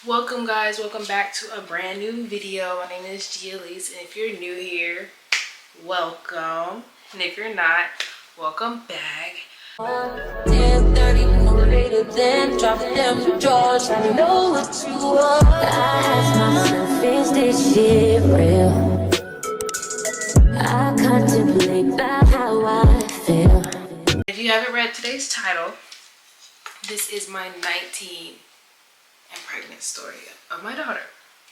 Welcome guys, welcome back to a brand new video. My name is thegiaelize, and if you're new here, welcome. And if you're not, welcome back. 10:30 no later than drop them drawers. I know what you want. I ask myself, is this shit real? I contemplate about how I feel. If you haven't read today's title, this is my 19 and pregnant story of my daughter.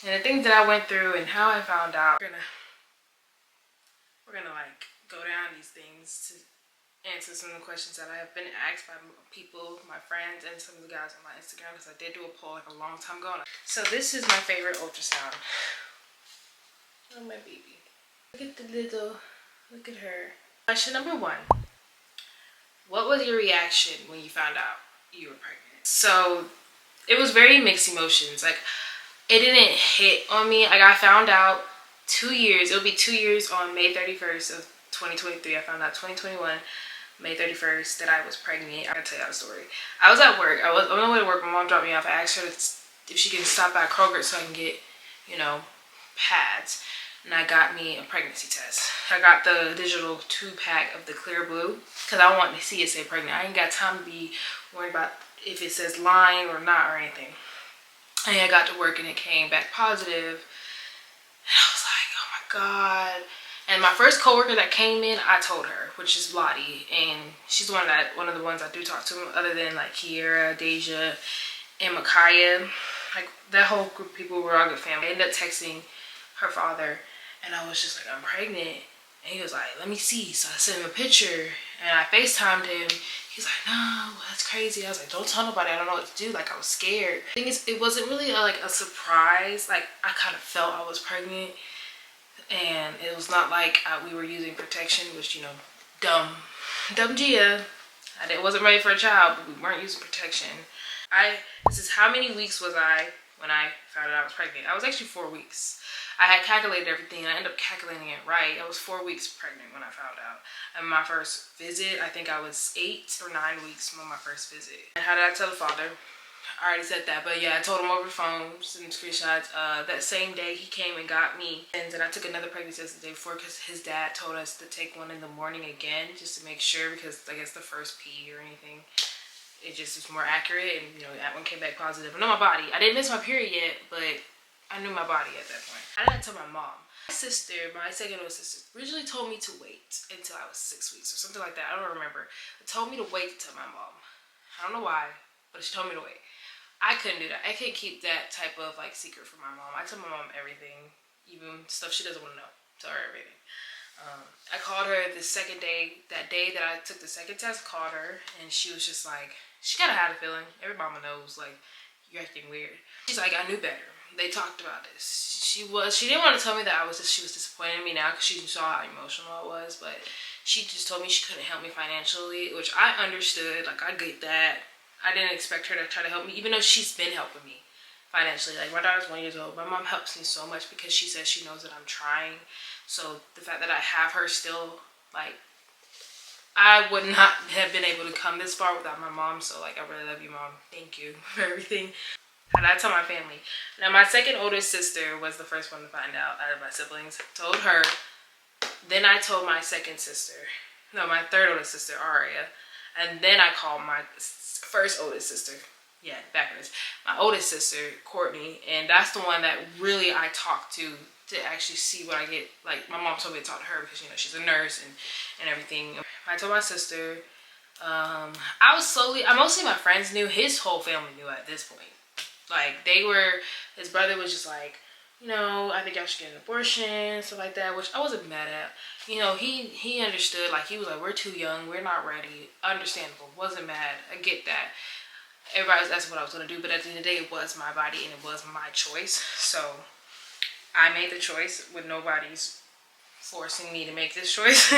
And the things that I went through and how I found out. We're gonna like go down these things to answer some of the questions that I have been asked by people, my friends, and some of the guys on my Instagram, because I did do a poll like a long time ago. So this is my favorite ultrasound. Oh, my baby. Look at her. Question number 1. What was your reaction when you found out you were pregnant? So it was very mixed emotions. Like, it didn't hit on me. Like, I found out 2 years. It'll be 2 years on May 31st of 2023. I found out 2021, May 31st, that I was pregnant. I gotta tell y'all the story. I was at work. I was on my way to work. My mom dropped me off. I asked her if she can stop by Kroger so I can get, pads. And I got me a pregnancy test. I got the digital 2-pack of the clear blue because I want to see it say pregnant. I ain't got time to be worried about if it says line or not or anything. And I got to work and it came back positive. And I was like, oh my God. And my first coworker that came in, I told her, which is Lottie. And she's one of the ones I do talk to, other than like Kiera, Deja, and Micaiah. Like, that whole group of people were all good family. I ended up texting her father and I was just like, I'm pregnant. And he was like, let me see. So I sent him a picture and I FaceTimed him. He's like, no, that's crazy. I was like, don't tell nobody. I don't know what to do. Like, I was scared. The thing is, it wasn't really a surprise. Like, I kind of felt I was pregnant. And it was not like we were using protection, which, dumb Gia. I wasn't ready for a child, but we weren't using protection. This is how many weeks was I when I found out I was pregnant. I was actually 4 weeks. I had calculated everything and I ended up calculating it right. I was 4 weeks pregnant when I found out. And my first visit, I think I was 8 or 9 weeks from my first visit. And how did I tell the father? I already said that, but yeah, I told him over the phone, some screenshots. That same day he came and got me. And then I took another pregnancy test the day before because his dad told us to take one in the morning again just to make sure, because I guess the first pee or anything, it just was more accurate. And that one came back positive. I know my body. I didn't miss my period yet, but I knew my body at that point. I didn't tell my mom. My sister, my second older sister, originally told me to wait until I was 6 weeks or something like that. I don't remember. It told me to wait to tell my mom. I don't know why, but she told me to wait. I couldn't do that. I can't keep that type of secret from my mom. I tell my mom everything, even stuff she doesn't want to know. Tell her everything. I called her the second day, that day that I took the second test. I called her and she was just like, she kind of had a feeling. Every mama knows, like, you're acting weird. She's like, I knew better. They talked about this. She didn't want to tell me that she was disappointed in me now because she saw how emotional I was, but she just told me she couldn't help me financially, which I understood. Like, I get that. I didn't expect her to try to help me, even though she's been helping me financially. Like, my daughter's 1 year old. My mom helps me so much because she says she knows that I'm trying. So the fact that I have her still, like, I would not have been able to come this far without my mom. So, like, I really love you, Mom. Thank you for everything. And I tell my family. Now, my second oldest sister was the first one to find out of my siblings. Told her. Then I told my second sister. No, my third oldest sister, Aria. And then I called my first oldest sister. Yeah, backwards. My oldest sister, Courtney. And that's the one that really I talked to actually see what I get. Like, my mom told me to talk to her because, she's a nurse and everything. I told my sister. Mostly my friends knew. His whole family knew at this point. Like, his brother was just like, I think I should get an abortion, stuff like that, which I wasn't mad at. He understood. Like, he was like, we're too young, we're not ready. Understandable. Wasn't mad. I get that. Everybody was asking what I was going to do, but at the end of the day, it was my body and it was my choice. So I made the choice with nobody's forcing me to make this choice.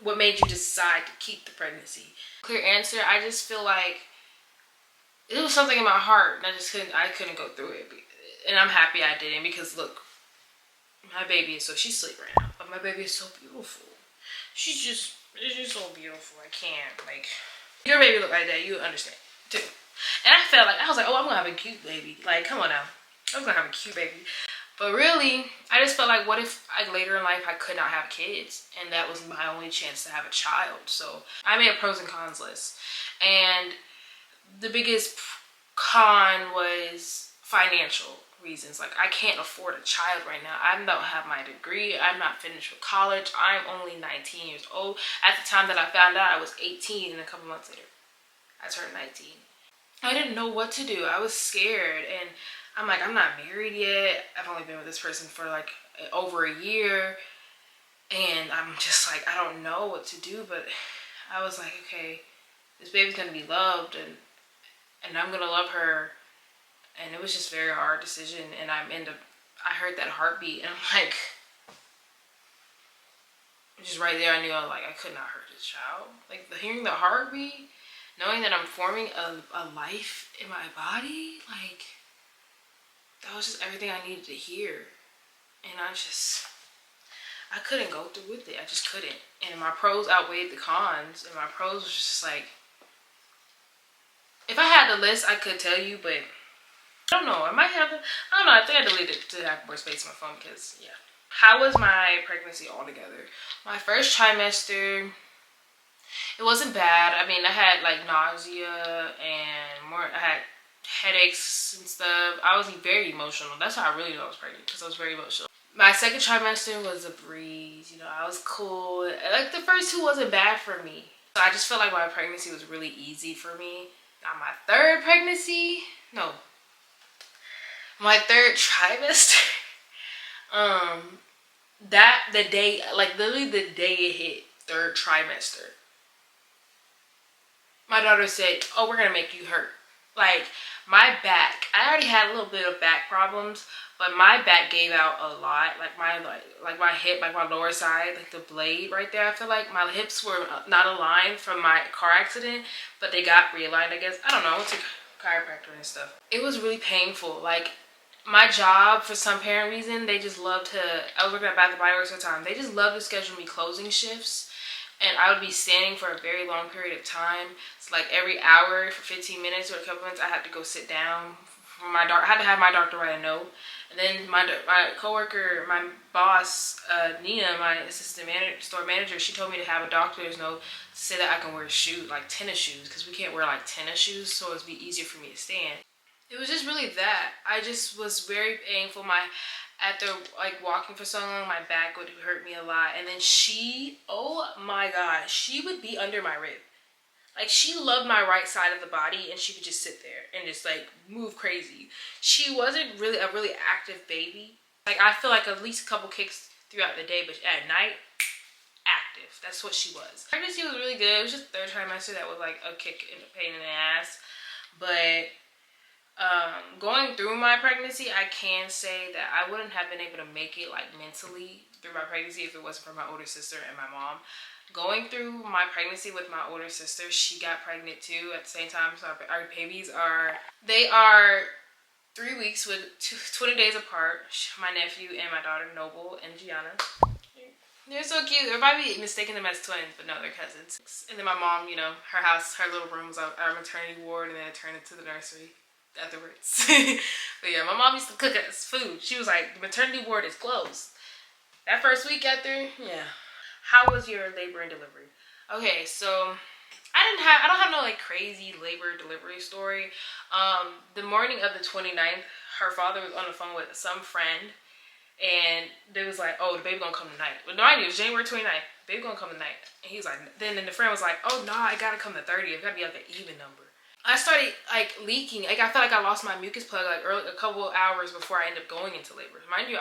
What made you decide to keep the pregnancy? Clear answer, I just feel like it was something in my heart and I couldn't go through it. And I'm happy I didn't, because look, my baby is she's asleep right now, but my baby is so beautiful. She's just so beautiful. I can't, like, your baby look like that, you understand too. And I was like, oh, I'm gonna have a cute baby. Like, come on now, I was gonna have a cute baby. But really, I just felt like, what if like later in life I could not have kids, and that was my only chance to have a child? So I made a pros and cons list, and the biggest con was financial reasons. Like, I can't afford a child right now. I don't have my degree. I'm not finished with college. I'm only 19 years old. At the time that I found out, I was 18, and a couple months later I turned 19. I didn't know what to do. I was scared, and I'm like, I'm not married yet. I've only been with this person for like over a year, and I'm just like, I don't know what to do. But I was like, okay, this baby's gonna be loved, and I'm gonna love her. And it was just a very hard decision, and I heard that heartbeat, and I'm like, just right there, I knew I could not hurt this child. Like, hearing the heartbeat, knowing that I'm forming a life in my body, like, that was just everything I needed to hear. And I couldn't go through with it. I just couldn't. And my pros outweighed the cons, and my pros was just like, if I had the list, I could tell you, but I don't know. I might have I don't know. I think I deleted it to have more space on my phone because, yeah. How was my pregnancy altogether? My first trimester, it wasn't bad. I mean, I had like nausea and I had headaches and stuff. I was very emotional. That's how I really knew I was pregnant, because I was very emotional. My second trimester was a breeze. You know, I was cool. Like, the first two wasn't bad for me. So I just felt like my pregnancy was really easy for me. Now my third pregnancy, no, my third trimester, the day, like literally the day it hit third trimester, my daughter said, oh, we're gonna make you hurt. Like, my back, I already had a little bit of back problems, but my back gave out a lot. Like my hip, like my lower side, like the blade right there, I feel like my hips were not aligned from my car accident, but they got realigned, I guess. I don't know, I went to chiropractor and stuff. It was really painful. Like, my job, for some apparent reason, they just love to, I was working at Bath & Body Works at the time, they just love to schedule me closing shifts, and I would be standing for a very long period of time. It's like every hour for 15 minutes or a couple minutes, I had to go sit down. I had to have my doctor write a note. And then my coworker, my boss, Nina, my assistant store manager, she told me to have a doctor's note to say that I can wear shoes, like tennis shoes, because we can't wear like tennis shoes, so it'd be easier for me to stand. It was just really that. I just was very painful. After like walking for so long, my back would hurt me a lot. And then she, oh my God, she would be under my rib. Like, she loved my right side of the body, and she would just sit there and just like move crazy. She wasn't really a really active baby. Like, I feel like at least a couple kicks throughout the day, but at night, active. That's what she was. Pregnancy was really good. It was just third trimester that was like a kick and a pain in the ass. But going through my pregnancy, I can say that I wouldn't have been able to make it like mentally through my pregnancy if it wasn't for my older sister and my mom. Going through my pregnancy with my older sister, she got pregnant too at the same time. So our babies are 3 weeks with 20 days apart. My nephew and my daughter, Noble and Gianna. They're so cute. They're probably mistaking them as twins, but no, they're cousins. And then my mom, you know, her house, her little room was our maternity ward, and then it turned into the nursery afterwards. But yeah, my mom used to cook us food. She was like, the maternity ward is closed. That first week after, yeah. How was your labor and delivery? Okay, so I don't have no like crazy labor delivery story. The morning of the 29th, her father was on the phone with some friend, and they was like, oh, the baby gonna come tonight. But no, I knew it was January 29th. Baby gonna come tonight. And he was like, then the friend was like, oh, no, I gotta come the 30th. It gotta be like an even number. I started like leaking. Like, I felt like I lost my mucus plug like a couple of hours before I ended up going into labor. Mind you,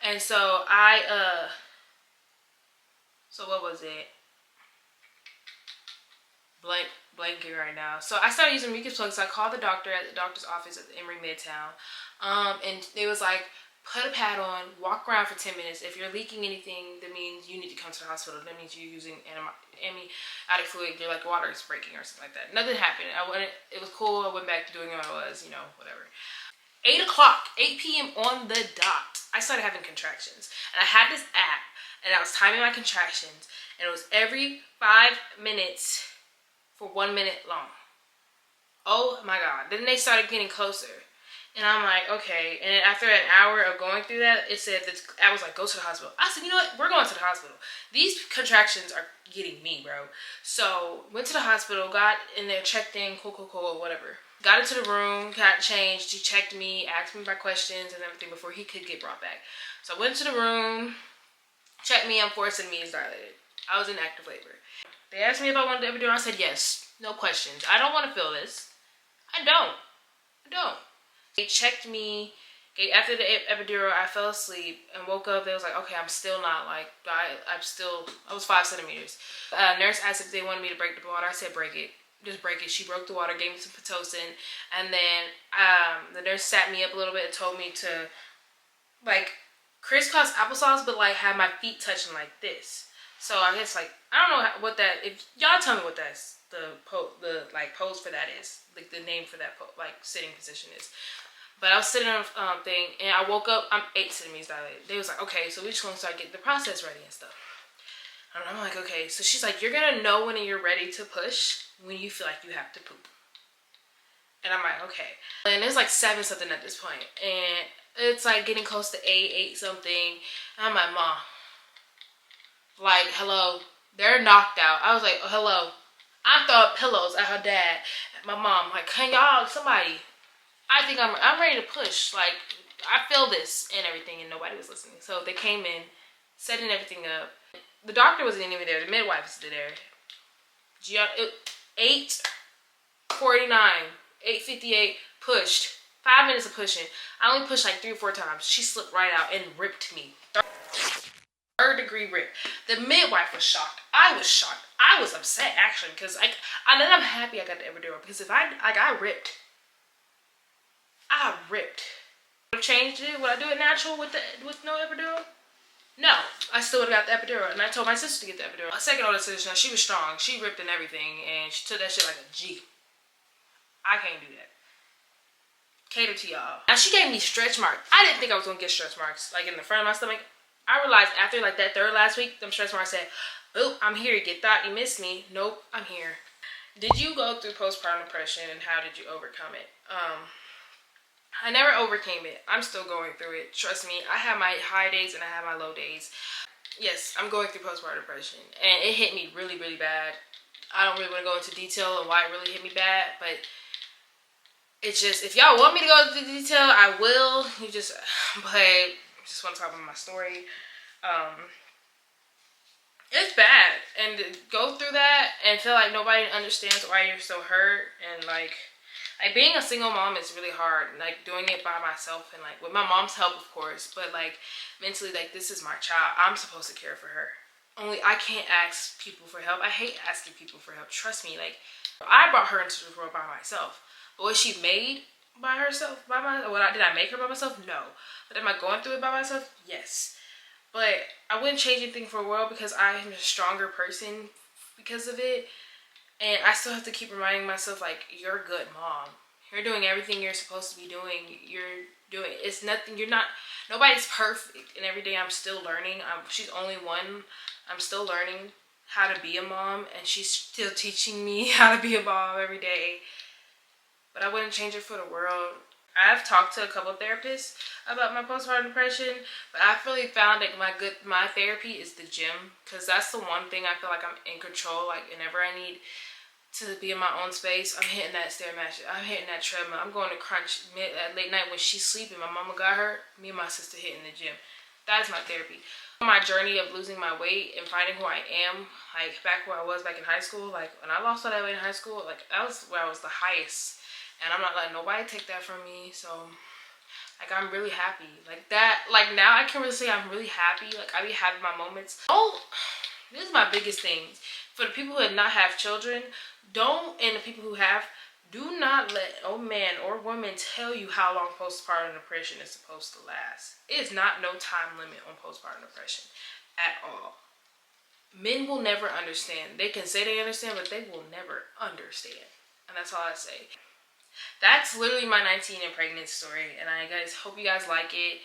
and so so what was it? Blanking right now. So I started using mucus plugs. So I called the doctor at the doctor's office at the Emory Midtown. And they was like, put a pad on, walk around for 10 minutes. If you're leaking anything, that means you need to come to the hospital. That means you're using amniotic fluid. You're like, water is breaking or something like that. Nothing happened. It was cool. I went back to doing what I was, you know, whatever. 8 p.m. on the dot, I started having contractions. And I had this app, and I was timing my contractions, and it was every 5 minutes for 1 minute long. Oh my God. Then they started getting closer. And I'm like, okay. And then after an hour of going through that, it said that I was like, go to the hospital. I said, you know what? We're going to the hospital. These contractions are getting me, bro. So went to the hospital, got in there, checked in, cool, whatever. Got into the room, got changed. He checked me, asked me my questions and everything before he could get brought back. So I went to the room, checked me, I'm forced and me is dilated. I was in active labor. They asked me if I wanted the epidural. I said yes, no questions. I don't want to feel this. I don't. They checked me. After the epidural, I fell asleep and woke up. They was like, okay, I'm still not like, I was 5 centimeters. Nurse asked if they wanted me to break the water. I said, break it. Just break it. She broke the water, gave me some Pitocin. And then the nurse sat me up a little bit and told me to like crisscross applesauce, but like have my feet touching like this. So I guess like, I don't know what that, if y'all tell me what that's, the pose for that is, like the name for that like sitting position is. But I was sitting on a thing and I woke up, I'm 8 centimeters dilated. They was like, okay, so we just gonna start getting the process ready and stuff. And I'm like, okay. So she's like, you're gonna know when you're ready to push when you feel like you have to poop. And I'm like, okay. And it's like 7 something at this point. And it's like getting close to 8 something. And I'm like, Mom, like, hello, they're knocked out. I was like, oh, hello. I'm throwing pillows at her dad, at my mom. Like, can y'all, somebody, I think I'm ready to push. Like, I feel this and everything, and nobody was listening. So they came in, setting everything up. The doctor wasn't even there. The midwife was there. 8:49, 8:58, pushed. 5 minutes of pushing. I only pushed like 3 or 4 times. She slipped right out and ripped me. 3rd degree rip. The midwife was shocked. I was shocked. I was upset actually because I'm happy I got the epidural because if I ripped. Would have changed it? Would I do it natural with no epidural? No, I still would have got the epidural, and I told my sister to get the epidural. My second older sister, now she was strong. She ripped and everything, and she took that shit like a G. I can't do that. Cater to y'all. Now she gave me stretch marks. I didn't think I was gonna get stretch marks like in the front of my stomach. I realized after like that 3rd last week, them stretch marks said, "Oh, I'm here. You thought you missed me? Nope, I'm here." Did you go through postpartum depression, and how did you overcome it? I never overcame it. I'm still going through it. Trust me, I have my high days and I have my low days. Yes, I'm going through postpartum depression, and it hit me really, really bad. I don't really want to go into detail on why it really hit me bad, but it's just, if y'all want me to go into detail, I will. But I just want to talk about my story. It's bad, and to go through that and feel like nobody understands why you're so hurt, and like being a single mom is really hard, like doing it by myself and like with my mom's help of course, but like mentally, like this is my child, I'm supposed to care for her. Only I can't ask people for help. I hate asking people for help. Trust me, like I brought her into the world by myself, but was she made by herself? Did I make her by myself? No. But am I going through it by myself? Yes. But I wouldn't change anything for the world because I am a stronger person because of it. And I still have to keep reminding myself, like, you're a good mom. You're doing everything you're supposed to be doing. It's nothing, nobody's perfect. And every day I'm still learning. She's only one. I'm still learning how to be a mom. And she's still teaching me how to be a mom every day. But I wouldn't change it for the world. I've talked to a couple of therapists about my postpartum depression, but I've really found that my therapy is the gym, because that's the one thing I feel like I'm in control. Like whenever I need to be in my own space, I'm hitting that Stairmaster, I'm hitting that treadmill, I'm going to crunch at late night when she's sleeping. My mama got her, me and my sister hitting the gym. That is my therapy. My journey of losing my weight and finding who I am, like back where I was back in high school, like when I lost all that weight in high school, like that was where I was the highest. And I'm not letting nobody take that from me. So, like, I'm really happy. Like, that, like, now I can really say I'm really happy. Like, I be having my moments. Oh, this is my biggest thing. For the people who did not have children, and the people who have, do not let a man or woman tell you how long postpartum depression is supposed to last. It is not no time limit on postpartum depression at all. Men will never understand. They can say they understand, but they will never understand. And that's all I say. That's literally my 19 and pregnant story, and I hope you guys like it.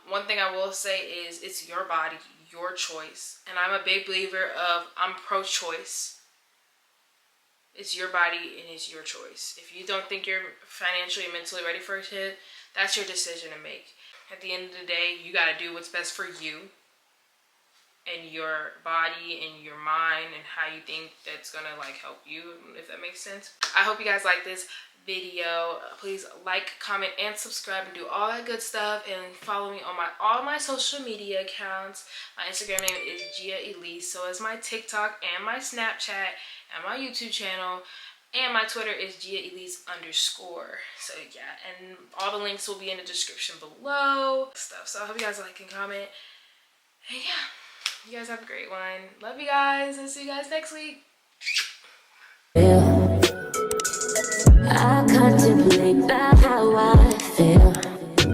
One thing I will say is it's your body, your choice, and I'm a big believer of I'm pro-choice. It's your body and it's your choice. If you don't think you're financially and mentally ready for a kid, that's your decision to make. At the end of the day, you gotta do what's best for you and your body and your mind and how you think that's gonna like help you, if that makes sense. I hope you guys like this video. Please like, comment, and subscribe and do all that good stuff, and follow me on all my social media accounts. My Instagram name is thegiaelize, so is my TikTok and my Snapchat and my YouTube channel, and my Twitter is thegiaelize_. So yeah, and all the links will be in the description below. So I hope you guys like and comment, and yeah, you guys have a great one. Love you guys, and see you guys next week. I contemplate about how I feel.